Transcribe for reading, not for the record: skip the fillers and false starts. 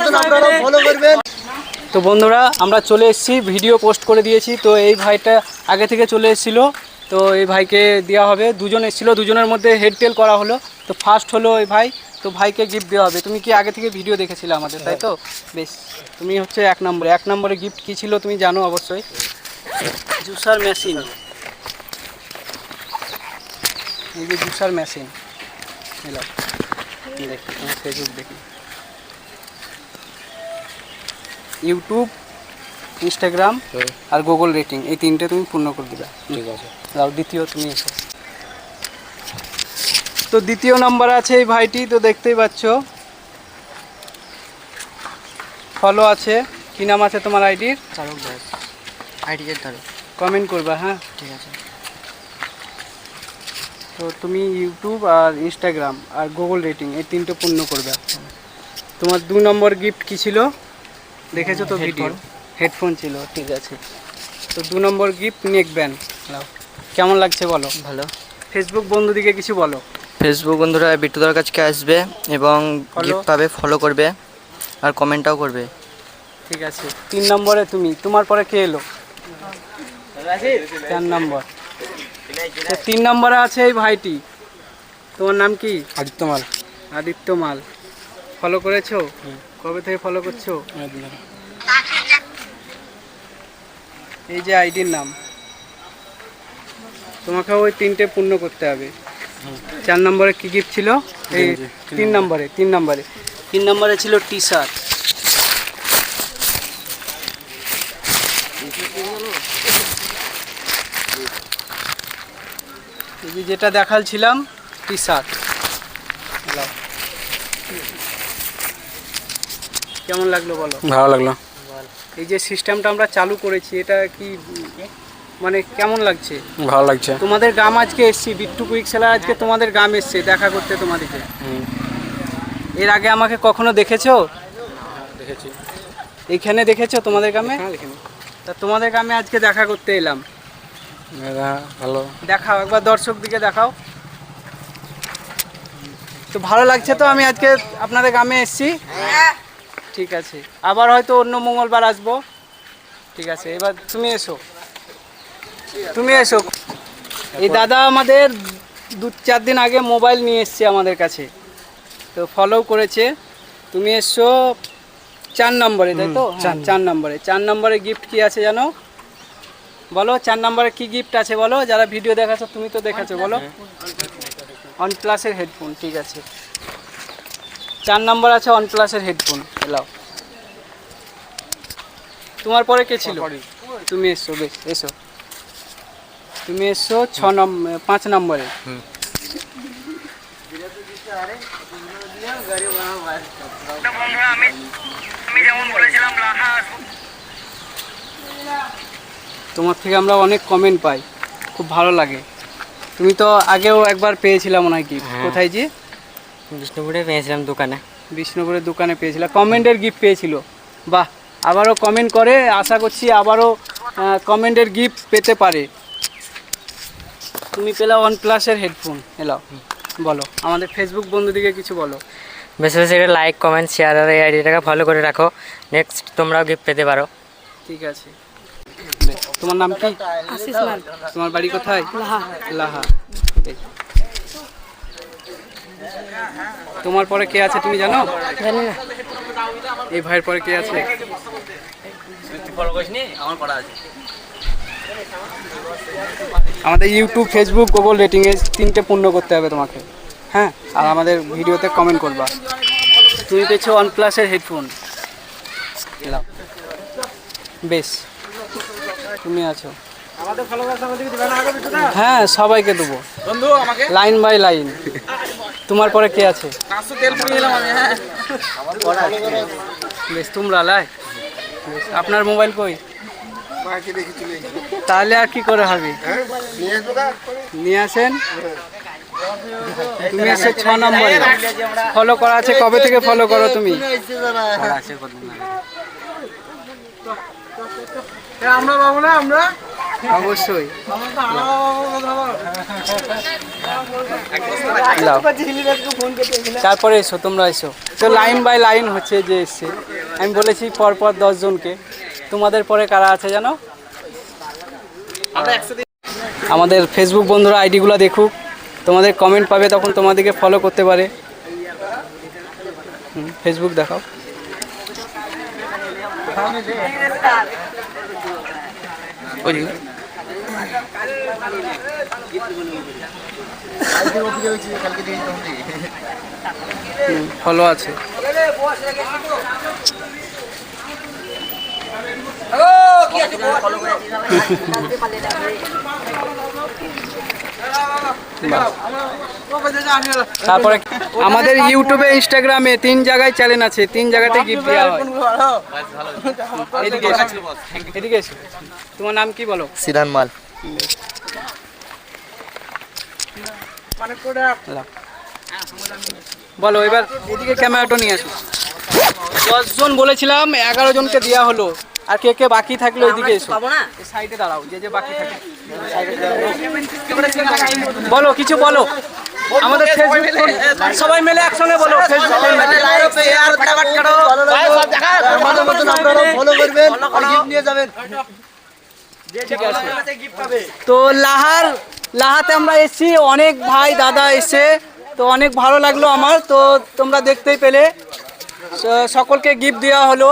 মতন আপনারাও ফলো করবেন। তো বন্ধুরা আমরা চলে এসেছি, ভিডিও পোস্ট করে দিয়েছি। তো এই ভাইটা আগে থেকে চলে এসেছিলো, তো এই ভাইকে দেওয়া হবে। দুজন এসেছিলো, দুজনের মধ্যে হেড টেল করা হলো। তো ফার্স্ট হলো এই ভাই, তো ভাইকে গিফট দেওয়া হবে। তুমি কি আগে থেকে ভিডিও দেখেছিলে আমাদের, তাই তো? বেশ, তুমি হচ্ছে এক নম্বরে গিফট কী ছিল তুমি জানো অবশ্যই, জুসার মেশিন। এই যে জুসার মেশিন, এলাম দেখি তোমার ফেসবুক দেখি, ইউটিউব, ইনস্টাগ্রাম আর গুগল রেটিং, এই তিনটে তুমি পূর্ণ করে দেবে। ঠিক আছে, দাও দ্বিতীয় তুমি এসো। তো দ্বিতীয় নম্বরে আছে এই ভাইটি, তো দেখতেই পাচ্ছ ফলো আছে। কি নাম আছে তোমার আইডির? চালক দাস। আইডি ধরো, কমেন্ট করবা। হ্যাঁ ঠিক আছে। তো তুমি ইউটিউব আর ইনস্টাগ্রাম আর গুগল রেটিং এই তিনটে পূর্ণ করবে। তোমার 2 নম্বর গিফট কি ছিল দেখেছো তো ভিডিও? হেডফোন ছিল, ঠিক আছে। তো 2 নম্বর গিফট নেক ব্যান্ড। কেমন লাগছে বলো? ভালো। ফেসবুক বন্ধুদিকে কিছু বলো। ফেসবুক বন্ধুরা বিট্টুদার কাছে আসবে এবং গিফট পাবে, ফলো করবে আর কমেন্টটাও করবে। ঠিক আছে। 3 নম্বরে তুমি, তোমার পরে কে এলো? 4 নম্বর। তো 3 নম্বরে আছে এই ভাইটি, তোমার নাম কি? আদিত্য মাল। আদিত্য মাল। ফলো করেছো? কবে থেকে ফলো করছো? এই যে আইডির নাম, তোমাকে ওই 3টে পূর্ণ করতে হবে। 4 নম্বরে কি গিফট ছিল? এই 3 নম্বরে ছিল টি শার্ট। যেটা দেখালছিলাম টি শার্ট। কেমন লাগলো বলো? ভালো লাগলো। এই যে সিস্টেমটা আমরা চালু করেছি, এটা কি মানে কেমন লাগছে? ভালো লাগছে। তোমাদের গ্রাম আজকে এসছি, বিট্টু কুইক সেলার আজকে তোমাদের গ্রাম এসছে দেখা করতে তোমাদেরকে। এর আগে আমাকে কখনো দেখেছো? দেখেছি। এইখানে দেখেছো তোমাদের গ্রামে? তা তোমাদের গ্রামে আজকে দেখা করতে এলাম। ভালো। দেখাও একবার, দর্শক দিকে দেখাও। তো ভালো লাগছে তো আমি আজকে আপনাদের গ্রামে এসছি। ঠিক আছে, আবার হয়তো অন্য মঙ্গলবার আসবো। ঠিক আছে, এবার তুমি এসো। এই দাদা আমাদের 2-4 দিন আগে মোবাইল নিয়ে এসছে আমাদের কাছে, তো ফলো করেছে। তুমি এসছো 4 নম্বরে, তাই তো? 4 নম্বরে গিফট কি আছে জানো বলো? 4 নম্বরে কি গিফট আছে বলো? যারা ভিডিও দেখাচ্ছো, তুমি তো দেখাচ্ছো, বলো। OnePlus-এর হেডফোন, ঠিক আছে। 4 নম্বর আছে OnePlus-এর হেডফোন। এলাও। তোমার পরে কে ছিল? তুমি এসছো, বেশ এসো। তুমি এসছো 5 নম্বরে। তোমার থেকে আমরা অনেক কমেন্ট পাই, খুব ভালো লাগে। তুমি তো আগেও একবার পেয়েছিলাম মনে হয় গিফট। কোথায় যে? বিষ্ণুপুরে পেয়েছিলাম দোকানে। বিষ্ণুপুরের দোকানে পেয়েছিলাম, কমেন্টের গিফট পেয়েছিল। বাহ, আবারও কমেন্ট করে, আশা করছি আবারও কমেন্টের গিফট পেতে পারে। তুমি পেলা OnePlus-এর হেডফোন। এলাও, বলো আমাদের ফেসবুক বন্ধুদিকে কিছু বলো। বেশি বেশি করে লাইক, কমেন্ট, শেয়ার আর এই আইডিটাকে ফলো করে রাখো। নেক্সট তোমরাও গিফট পেতে পারো। ঠিক আছে। তোমার নাম কি? আশিস মাল। তোমার বাড়ি কোথায়? লাহা। তোমার পরে কে আছে তুমি জানো? জানি না। এই ভাইয়ের পরে কে আছে? আমাদের ইউটিউব, ফেসবুক, গুগল রেটিং এর 3টে পূর্ণ করতে হবে তোমাকে। হ্যাঁ, আর আমাদের ভিডিওতে কমেন্ট করবা। তুমি পেয়েছো OnePlus-এর হেডফোন। বেশ, তুমি আছো। হ্যাঁ, সবাইকে দেবো লাইন বাই লাইন। তোমার পরে কে আছে? বেশ, তোমরা লাই। আপনার মোবাইল কই? তাহলে আর কি করে হবে? নিয়ে আসেন। তুমি এসে 6 নম্বরে ফলো করা আছে। কবে থেকে ফলো করো তুমি? আমরা পাবো না, আমরা অবশ্যই লাও। তারপরে এসো, তোমরা এসো। তো লাইন বাই লাইন হচ্ছে যে এসছে, আমি বলেছি পরপর 10 জনকে। তোমাদের পরে কারা আছে জানো? আমাদের ফেসবুক বন্ধুরা আইডিগুলো দেখুক, তোমাদের কমেন্ট পাবে, তখন তোমাদেরকে ফলো করতে পারে। ফেসবুক দেখাও। ফলো আছে। তারপরে আমাদের ইউটিউবে ইনস্টাগ্রামে 3 জায়গায় চ্যানেল আছে, 3 জায়গাতে গিফট দেওয়া হয়। এদিকে এসো, এদিকে এসো। তোমার নাম কি বলো? সিরান মাল। বলো এবার, এদিকে ক্যামেরাটা নিয়ে আসো। 10 জন বলেছিলাম, 11 জনকে দেওয়া হলো। আর কে কে বাকি থাকলো এদিকে এসো, এই সাইডে দাঁড়াও, যে যে বাকি থাকে বলো, কিছু বলো। আমাদের ফেসবুক সবাই মিলে একসঙ্গে বলো, ফেসবুক ঠিক আছে। তো লাহাতে আমরা এসেছি, অনেক ভাই দাদা এসে, তো অনেক ভালো লাগলো আমার। তো তোমরা দেখতেই পেলে সকলকে গিফট দেওয়া হলো।